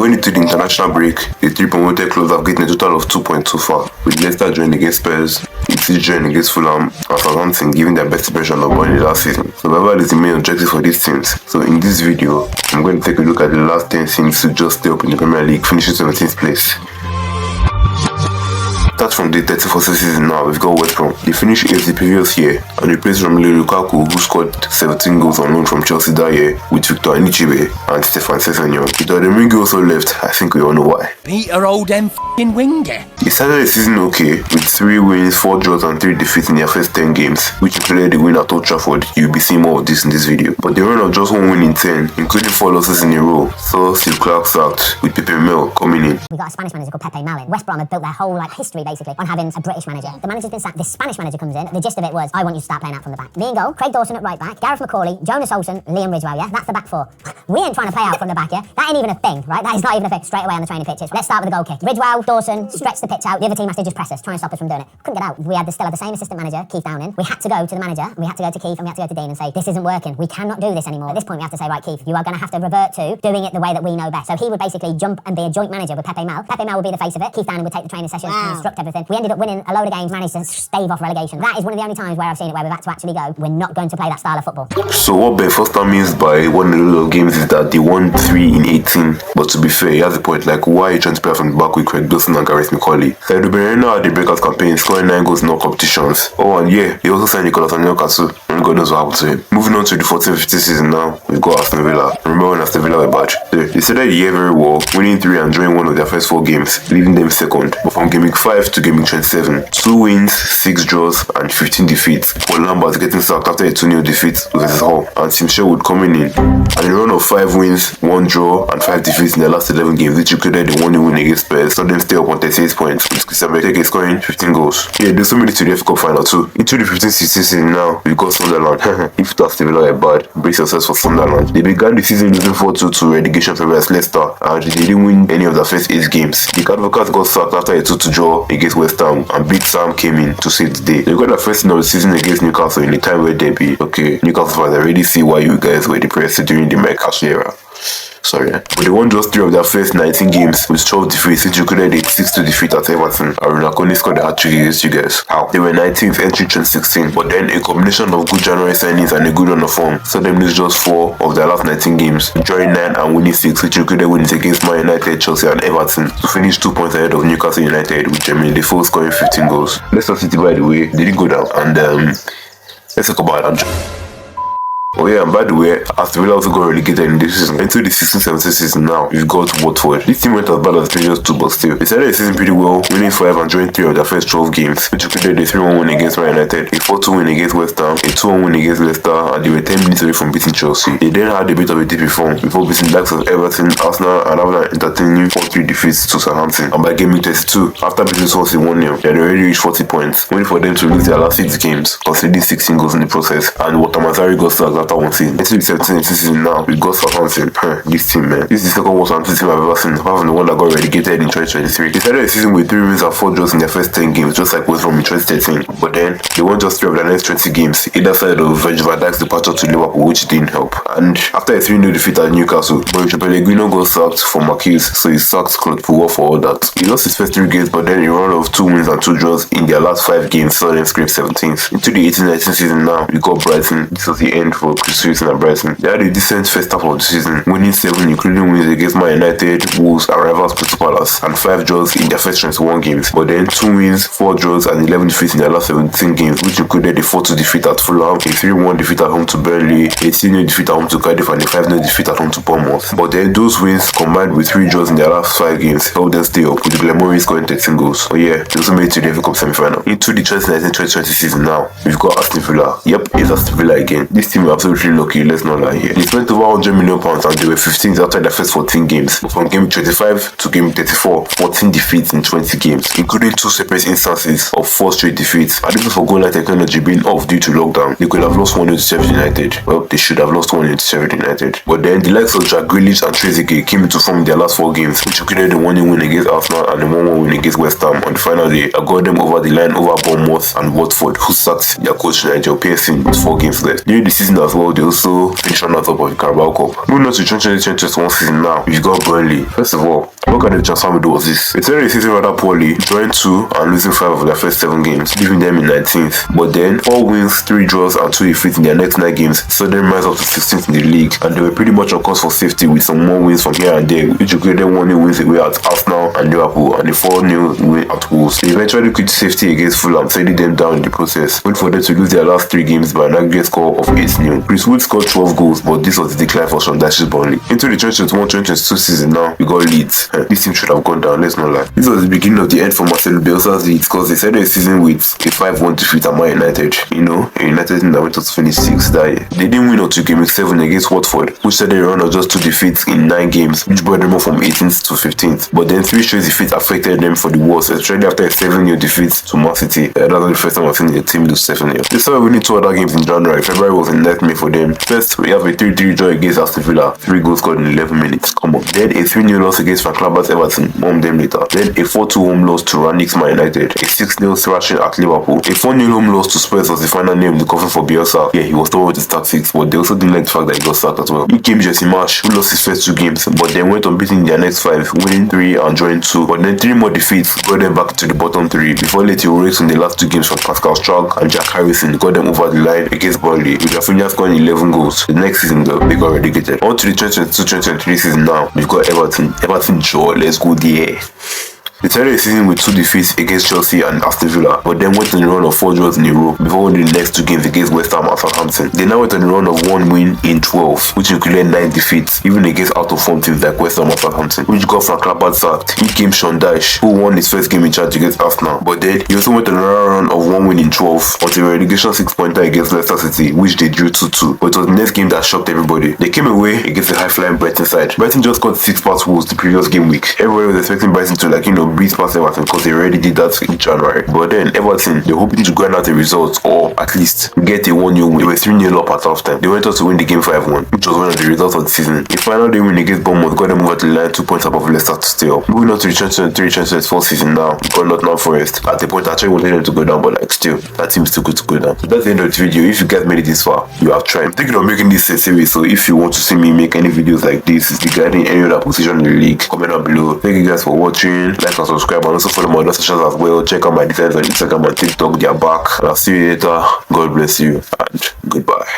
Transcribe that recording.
Going into the international break, the three promoted clubs have gotten a total of 2 points so far, with Leicester drawing against Spurs, Leeds drawing against Fulham, and Southampton giving their best impression of Burnley last season. Survival is the main objective for these teams, so in this video, I'm going to take a look at the last 10 teams to just stay up in the Premier League, finishing 17th place. Start from the 34th season now, we've got West Brom. They finished 8th the previous year and replaced Romelu Lukaku, who scored 17 goals on loan from Chelsea that year, with Victor Anichebe and Stefan Sessegnon. Victor Ademringi also left, I think we all know why. Peter old f***ing winger. They started the season okay, with 3 wins, 4 draws and 3 defeats in their first 10 games, which included the win at Old Trafford. You'll be seeing more of this in this video. But the run of just 1 win in 10, including 4 losses in a row, saw Steve Clark sacked, with Pepe Mel coming in. We got a Spanish manager called Pepe Mel in. West Brom had built their whole history basically on having a British manager. The manager's been sacked. This Spanish manager comes in. The gist of it was, I want you to start playing out from the back. Me in goal, Craig Dawson at right back, Gareth McCauley, Jonas Olsen, Liam Ridgewell, yeah? That's the back 4. We ain't trying to play out from the back, yeah? That ain't even a thing, right? That is not even a thing. Straight away on the training pitches. Let's start with the goal kick. Ridgewell, Dawson, stretch the pitch out. The other team has to just press us, try and stop us from doing it. Couldn't get out. We still had the same assistant manager, Keith Downing. We had to go to the manager, and we had to go to Keith, and we had to go to Dean and say, this isn't working. We cannot do this anymore. At this point, we have to say, right, Keith, you are going to have to revert to doing it the way that we know best. So he would basically jump and be a joint manager with Pepe Mel. Pepe Mel would be the face of it. Keith Downing would take the training sessions and instruct everything. We ended up winning a load of games, managed to stave off relegation. That is one of the only times where I've seen it where we've had to actually go, we're not going to play that style of football. So what Ben Foster means by one little of games is that they won 3 in 18. But to be fair, he has a point, like, why are you trying to play from the back with Craig Dawson and Gareth McCauley? Saido Berena had the breakout campaign, scoring 9 goals in all competitions. Oh, and yeah, he also signed Nicolas Anelka, and God knows what happened to him. Moving on to the 14-15 season now, we've got Aston Villa. Remember when Aston Villa were bad? They started the year very well, winning 3 and drawing 1 of their first 4 games, leaving them second. But from game week 5 to game week 27, 2 wins, 6 draws, and 15 defeats. Paul Lambert getting sacked after a 2-0 defeat versus Hull, and Tim Sherwood coming in. And a run of 5 wins, 1 draw, and 5 defeats in their last 11 games, which included the 1 win against Spurs, saw them stay up on 38 points, with Christian Benteke scoring 15 goals. Yeah, there's so many to the FA Cup final too. Into the 15-16 season now, we've got Sunderland. If Aston Villa are bad, brace yourselves for Sunderland. They began the season losing 4-2 to relegation favorites Leicester, and they didn't win any of their first 8 games. The Advocates got sacked after a 2-2 draw against West Ham, and Big Sam came in to save the day. They got their first win of the season against Newcastle in the time where they be. Okay, Newcastle fans, I already see why you guys were depressed during the Mike Ashley era. Sorry. But they won just 3 of their first 19 games with 12 defeats, which included a 6-2 defeat at Everton. Arunakoni scored a hat-trick against you guys. How? They were 19th entry 2016, but then a combination of good January signings and a good run of form saw them lose just 4 of their last 19 games, drawing 9 and winning 6, which included wins against Man United, Chelsea and Everton, to finish 2 points ahead of Newcastle United, with Jermaine Defoe scoring 15 goals. Leicester City, by the way, they didn't go down, and let's talk about Andrew. Oh yeah, and by the way, Aston Villa also got relegated in this season. Into the 16-17 season now, we've got Watford. This team went as bad as the previous 2, but still, they started the season pretty well, winning 5 and drawing 3 of their first 12 games, which included a 3-1 win against Man United, a 4-2 win against West Ham, a 2-1 win against Leicester, and they were 10 minutes away from beating Chelsea. They then had a bit of a dip form before beating the likes of Everton, Arsenal, and having an entertaining 4-3 defeats to Southampton. And by game week 32, after beating Swansea 1-0, they had already reached 40 points, waiting for them to lose their last 6 games, conceding 16 goals in the process, and Watamazari got sacked after 1 season. 17 season now, we got Southampton. This team, man. This is the second worst Southampton team I've ever seen, apart from the one that got relegated in 2023. They started the season with 3 wins and 4 draws in their first 10 games, just like West Brom in 2013. But then, they won just 3 of their next 20 games, either side of Virgil van Dijk's departure to Liverpool, which didn't help. And after a 3-0 defeat at Newcastle, Mauricio Pellegrino got sacked for Marquise, so he sacked Claude Puel for all that. He lost his first 3 games, but then a run of 2 wins and 2 draws in their last 5 games saw them scrape 17th. Into the 18-19 season now, we got Brighton. This was the end for Chris Hughton and Brighton. They had a decent first half of the season, winning 7, including wins against Man United, Wolves, and rivals Crystal Palace, and 5 draws in their first 21 games. But then 2 wins, 4 draws, and 11 defeats in their last 17 games, which included a 4-2 defeat at Fulham, a 3-1 defeat at home to Burnley, a 2-0 defeat at home to Cardiff, and a 5-0 defeat at home to Bournemouth. But then those wins, combined with 3 draws in their last 5 games, helped them stay up, with the Glamoury scoring 13 goals. But yeah, they also made it to the FA Cup semi-final. Into the 2019-2020 season now, we've got Aston Villa. Yep, it's Aston Villa again. This team is absolutely lucky, let's not lie here. They spent over £100 million and they were 15th after their first 14 games. But from game 25 to game 34, 14 defeats in 20 games, including 2 separate instances of 4 straight defeats. And even for goal line technology being off due to lockdown, they could have lost 1-0 to Sheffield United. Well, they should have lost 1-0 to Sheffield United. But then the likes of Jack Grealish and Trezeguet came into form in their last 4 games, which included the 1-0 win against Arsenal and the 1-1 win against West Ham on the final day. I got them over the line over Bournemouth and Watford, who sacked their coach Nigel Pearson with 4 games left. During the season as as well, they also finished on top of the Carabao Cup. Moving on to 2020-2021 season now, we've got Burnley. First of all, what kind of transfer window was this? They started the season rather poorly, drawing 2 and losing 5 of their first 7 games, leaving them in 19th. But then 4 wins, 3 draws and 2 defeats in their next 9 games saw them rise up to 16th in the league, and they were pretty much on course for safety with some more wins from here and there, which included 1-0 wins away at Arsenal and Liverpool and a 4-0 win at Wolves. They eventually quit safety against Fulham, sending them down in the process, waiting for them to lose their last 3 games by an aggregate score of 8-0. Chris Wood scored 12 goals, but this was the decline for Sean Dyche's Burnley. Into the 2021-2022 season now, we got Leeds. This team should have gone down, let's not lie. This was the beginning of the end for Marcelo Bielsa's Leeds, because they started the season with a 5-1 defeat at Man United. You know, a United team that went on to finish 6th that year. They didn't win until game week 7 against Watford, which started a run of just 2 defeats in 9 games, which brought them up from 18th to 15th. But then 3 straight defeats affected them for the worst, especially after a 7-0 defeat to Man City. That was the first time I've seen a team lose 7-0. They started winning 2 other games in January. February was a nightmare for them. First, we have a 3-3 draw against Aston Villa, 3 goals scored in 11 minutes. Come on. Then a 3-0 loss against Frank Lambert's Everton, one them later. Then a 4-2 home loss to Rannick's Man United, a 6-0 thrashing at Liverpool. A 4-0 home loss to Spurs was the final name in the coffin for Bielsa. Yeah, he was told with his tactics, but they also didn't like the fact that he got sacked as well. He came Jesse Marsh, who lost his first 2 games, but then went on beating their next 5, winning 3 and drawing 2. But then 3 more defeats got them back to the bottom 3 before later breaks in the last 2 games from Pascal Strag and Jack Harrison got them over the line against Burnley, with Rafinha scoring 11 goals. The next season though, they got relegated. On to the 2022-2023 season now, we've got Everton. Everton draw, let's go there. They started the season with 2 defeats against Chelsea and Aston Villa, but then went on a run of 4 draws in a row before winning the next 2 games against West Ham and Southampton. They now went on a run of 1 win in 12, which included 9 defeats, even against out-of-form teams like West Ham and Southampton, which got Frank Lampard sacked. In came Sean Dyche, who won his first game in charge against Arsenal, but then he also went on another run of 1 win in 12 until a relegation 6-pointer against Leicester City, which they drew 2-2. But it was the next game that shocked everybody. They came away against a high-flying Brighton side. Brighton just got 6 past Wolves the previous game week. Everybody was expecting Brighton to breeze past Everton, because they already did that in January. But then Everton, they're hoping to grind out a result or at least get a 1-0 win. They were 3-0 up at halftime. They went on to win the game 5-1, which was one of the results of the season. The final day win against Bournemouth got them over the line 2 points above Leicester to stay up. Moving on to the 2023-2024 season now, we got Nottingham Forest. At the point I actually wanted them to go down, but still, that team is still good to go down. So that's the end of the video. If you guys made it this far, you have tried. I'm thinking of making this a series, so if you want to see me make any videos like this regarding any other position in the league, comment down below. Thank you guys for watching. Like and subscribe, and also follow my other socials as well. Check out my designs on Instagram and TikTok. They are back. And I'll see you later. God bless you and goodbye.